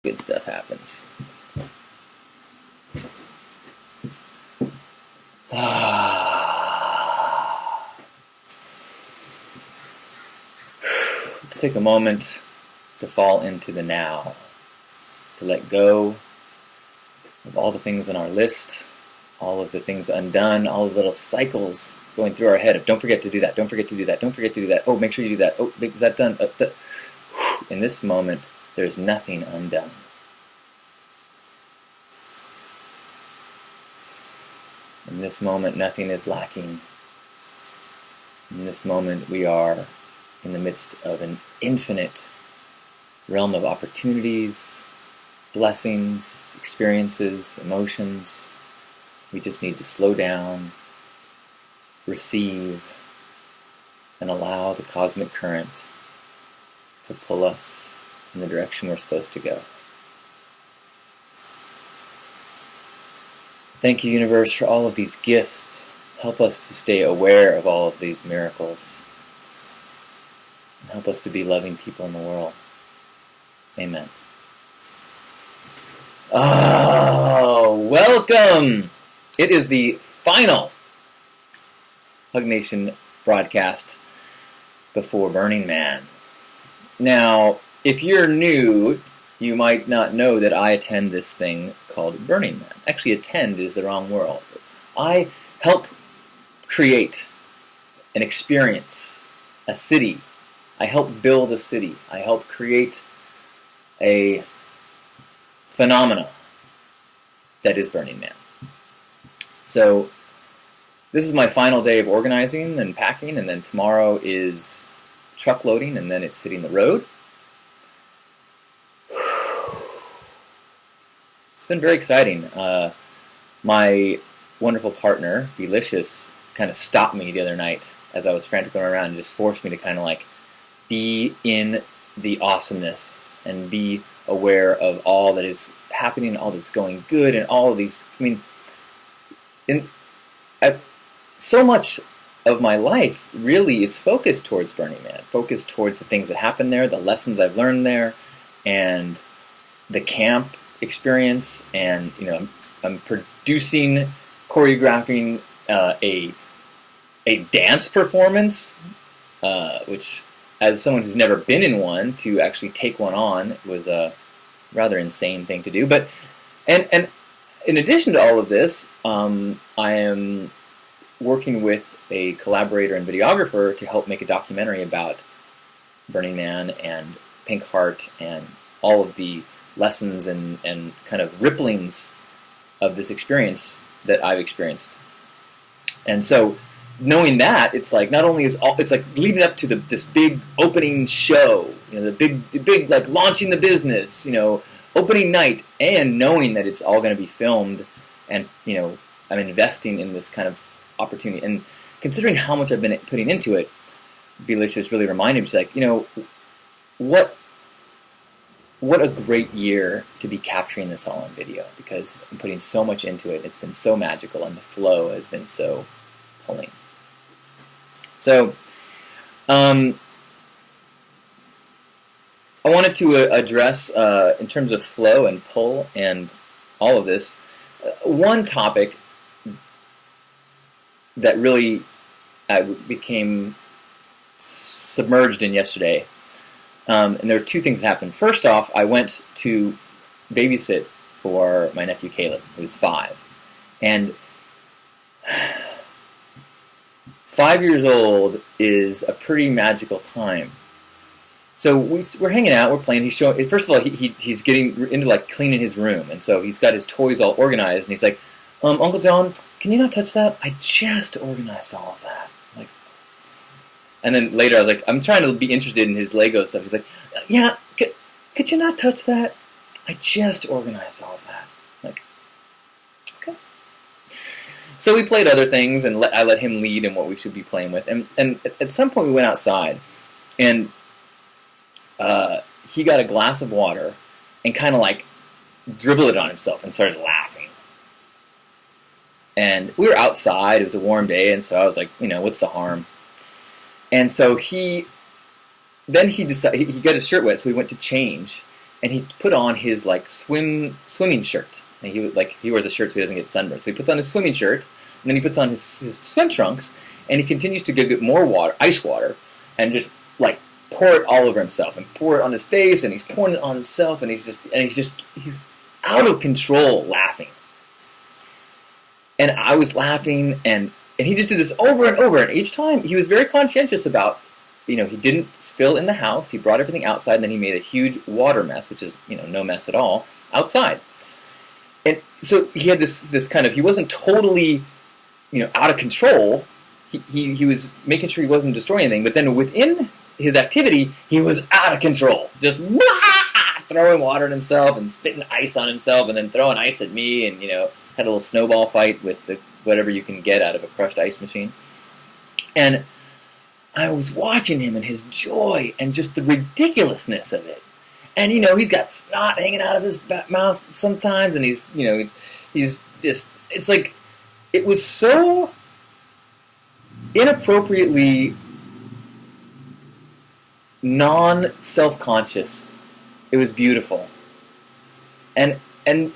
good stuff happens. Let's take a moment to fall into the now, to let go of all the things on our list, all of the things undone, all the little cycles going through our head of don't forget to do that, don't forget to do that, don't forget to do that, oh, make sure you do that, oh, is that done? In this moment, there's nothing undone. In this moment, nothing is lacking. In this moment, we are in the midst of an infinite realm of opportunities, blessings, experiences, emotions. We just need to slow down, receive, and allow the cosmic current to pull us in the direction we're supposed to go. Thank you, universe, for all of these gifts. Help us to stay aware of all of these miracles. And help us to be loving people in the world. Amen. Oh, welcome! It is the final Hug Nation broadcast before Burning Man. Now, if you're new, you might not know that I attend this thing called Burning Man. Actually, attend is the wrong word. I help create an experience, a city. I help build a city. I help create a phenomena that is Burning Man. So this is my final day of organizing and packing, and then tomorrow is truck loading, and then it's hitting the road. It's been very exciting. My wonderful partner, Delicious, kind of stopped me the other night as I was frantic going around and just forced me to kind of like be in the awesomeness and be aware of all that is happening, all that's going good, and all of these. I mean, so much of my life really is focused towards Burning Man, focused towards the things that happen there, the lessons I've learned there, and the camp experience. And I'm producing, choreographing a dance performance, which, as someone who's never been in one, to actually take one on was a rather insane thing to do. But and in addition to all of this, I am working with a collaborator and videographer to help make a documentary about Burning Man and Pink Heart and all of the lessons and kind of ripplings of this experience that I've experienced. And so, knowing that, it's like not only it's like leading up to this big opening show, the big like launching the business, opening night, and knowing that it's all going to be filmed, and I'm investing in this kind of opportunity, and considering how much I've been putting into it, Delicious really reminded me, she's like, what a great year to be capturing this all on video, because I'm putting so much into it. It's been so magical, and the flow has been so pulling. So, I wanted to address, in terms of flow and pull and all of this, one topic that really became submerged in yesterday. And there were two things that happened. First off, I went to babysit for my nephew Caleb, who's 5. And 5 years old is a pretty magical time. So we're hanging out, we're playing. He's showing. First of all, he's getting into like cleaning his room, and so he's got his toys all organized, and he's like, "Uncle John, can you not touch that? I just organized all of that." Like, and then later I was like, I'm trying to be interested in his Lego stuff. He's like, "Yeah, could you not touch that? I just organized all of that." Like, okay. So we played other things, and I let him lead in what we should be playing with. And at some point we went outside, and he got a glass of water and kind of like dribbled it on himself and started laughing. And we were outside, it was a warm day, and so I was like, what's the harm? And so he decided, he got his shirt wet, so we went to change. and he put on his like swimming shirt. And he wears a shirt so he doesn't get sunburned. So he puts on his swimming shirt, and then he puts on his swim trunks, and he continues to go get more water, ice water, and just like pour it all over himself, and pour it on his face, and he's pouring it on himself, and he's out of control laughing. And I was laughing, and he just did this over and over, and each time he was very conscientious about, he didn't spill in the house. He brought everything outside, and then he made a huge water mess, which is, no mess at all, outside. And so he had this kind of, he wasn't totally, out of control. He was making sure he wasn't destroying anything, but then within his activity, he was out of control. Just throwing water at himself and spitting ice on himself and then throwing ice at me, and, had a little snowball fight with whatever you can get out of a crushed ice machine. And I was watching him and his joy and just the ridiculousness of it. And, he's got snot hanging out of his mouth sometimes, and he's just, it's like, it was so inappropriately non-self-conscious. It was beautiful. And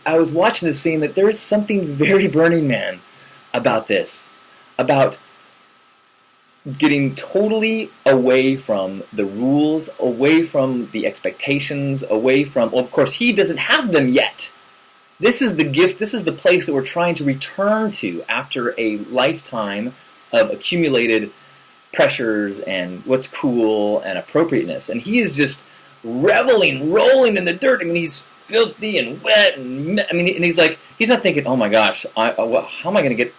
I was watching this, seeing that there is something very Burning Man about this, about getting totally away from the rules, away from the expectations, away from, well, of course, he doesn't have them yet. This is the gift, this is the place that we're trying to return to after a lifetime of accumulated pressures and what's cool and appropriateness. And he is just reveling, rolling in the dirt. I mean, he's filthy and wet, and he's like, he's not thinking, oh my gosh, how am I going to get,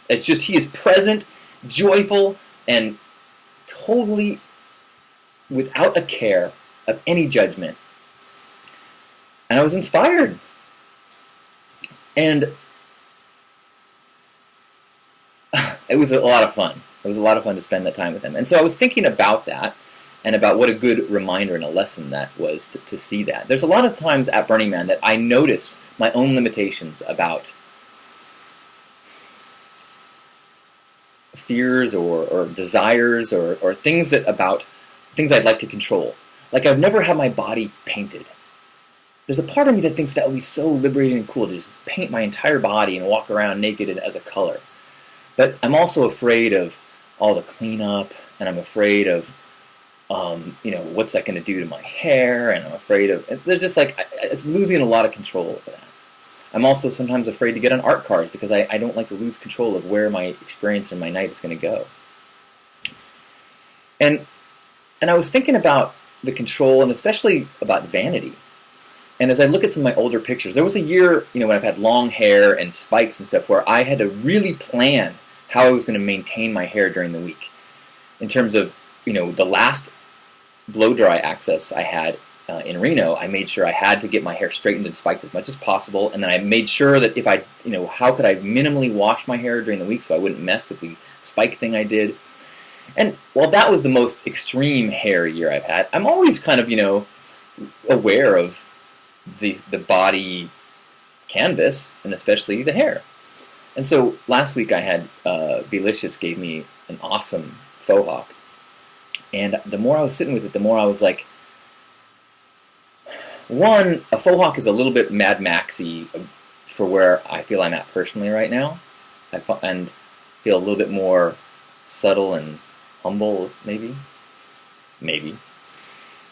it's just, he is present, joyful, and totally without a care of any judgment. And I was inspired. And it was a lot of fun. It was a lot of fun to spend that time with him. And so I was thinking about that, and about what a good reminder and a lesson that was to see that. There's a lot of times at Burning Man that I notice my own limitations about fears or desires or things things I'd like to control. Like, I've never had my body painted. There's a part of me that thinks that would be so liberating and cool to just paint my entire body and walk around naked as a color. But I'm also afraid of all the cleanup, and I'm afraid of what's that going to do to my hair, and I'm afraid of, there's just like, it's losing a lot of control over that. I'm also sometimes afraid to get on art cards because I don't like to lose control of where my experience and my night is going to go. And I was thinking about the control, and especially about vanity. And as I look at some of my older pictures, there was a year, when I've had long hair and spikes and stuff, where I had to really plan how I was going to maintain my hair during the week. In terms of, the last blow-dry access I had in Reno, I made sure I had to get my hair straightened and spiked as much as possible, and then I made sure that if I, how could I minimally wash my hair during the week so I wouldn't mess with the spike thing I did. And while that was the most extreme hair year I've had, I'm always kind of, aware of the body canvas, and especially the hair. And so last week I had Belicious gave me an awesome faux hawk. And the more I was sitting with it, the more I was like, one, a faux hawk is a little bit Mad Maxy for where I feel I'm at personally right now. And feel a little bit more subtle and humble, maybe.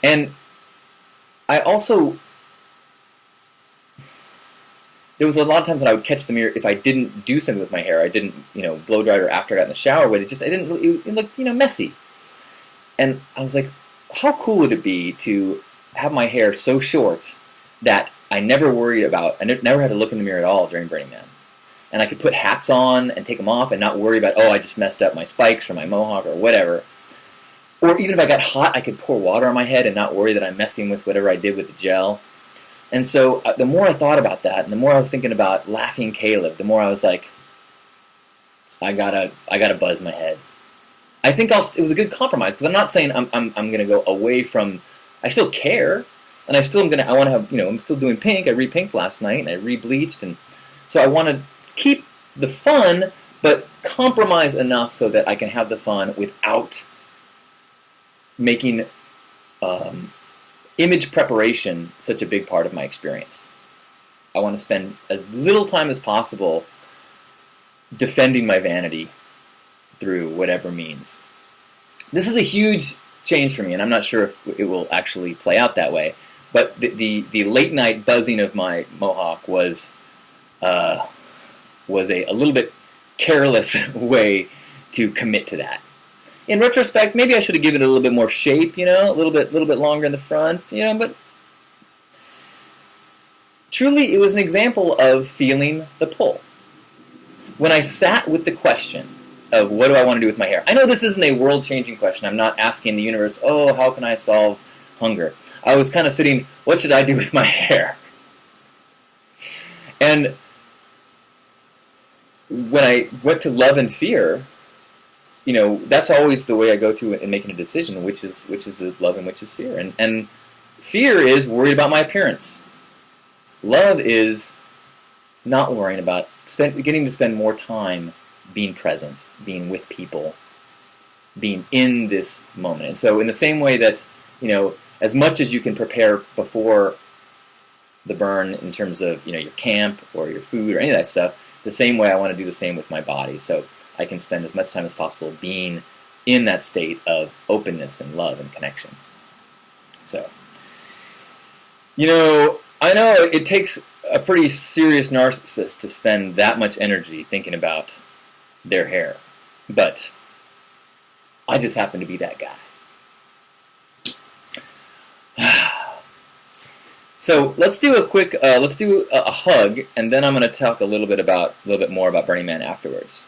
And I also, there was a lot of times when I would catch the mirror if I didn't do something with my hair. I didn't, blow dry it, or after I got in the shower, but it looked, messy. And I was like, how cool would it be to have my hair so short that I never worried about, I never had to look in the mirror at all during Burning Man. And I could put hats on and take them off and not worry about, oh, I just messed up my spikes or my mohawk or whatever. Or even if I got hot, I could pour water on my head and not worry that I'm messing with whatever I did with the gel. And so the more I thought about that, and the more I was thinking about Laughing Caleb, the more I was like, I gotta buzz my head. I think it was a good compromise, because I'm not saying I'm going to go away from, I still care, and I want to have, I'm still doing pink. I re-pinked last night, and I re-bleached, and so I want to keep the fun, but compromise enough so that I can have the fun without making image preparation such a big part of my experience. I want to spend as little time as possible defending my vanity through whatever means. This is a huge change for me, and I'm not sure if it will actually play out that way. But the late night buzzing of my mohawk was a little bit careless way to commit to that. In retrospect, maybe I should have given it a little bit more shape, a little bit longer in the front, but truly it was an example of feeling the pull. When I sat with the question of what do I want to do with my hair, I know this isn't a world-changing question. I'm not asking the universe, oh, how can I solve hunger? I was kind of sitting, what should I do with my hair? And when I went to love and fear, that's always the way I go to in making a decision, which is the love and which is fear. And fear is worried about my appearance. Love is not worrying about getting to spend more time being present, being with people, being in this moment. And so in the same way that, as much as you can prepare before the burn in terms of, your camp or your food or any of that stuff, the same way I want to do the same with my body. So I can spend as much time as possible being in that state of openness and love and connection. So, I know it takes a pretty serious narcissist to spend that much energy thinking about their hair, but I just happen to be that guy. So let's do a hug, and then I'm going to talk a little bit more about Burning Man afterwards.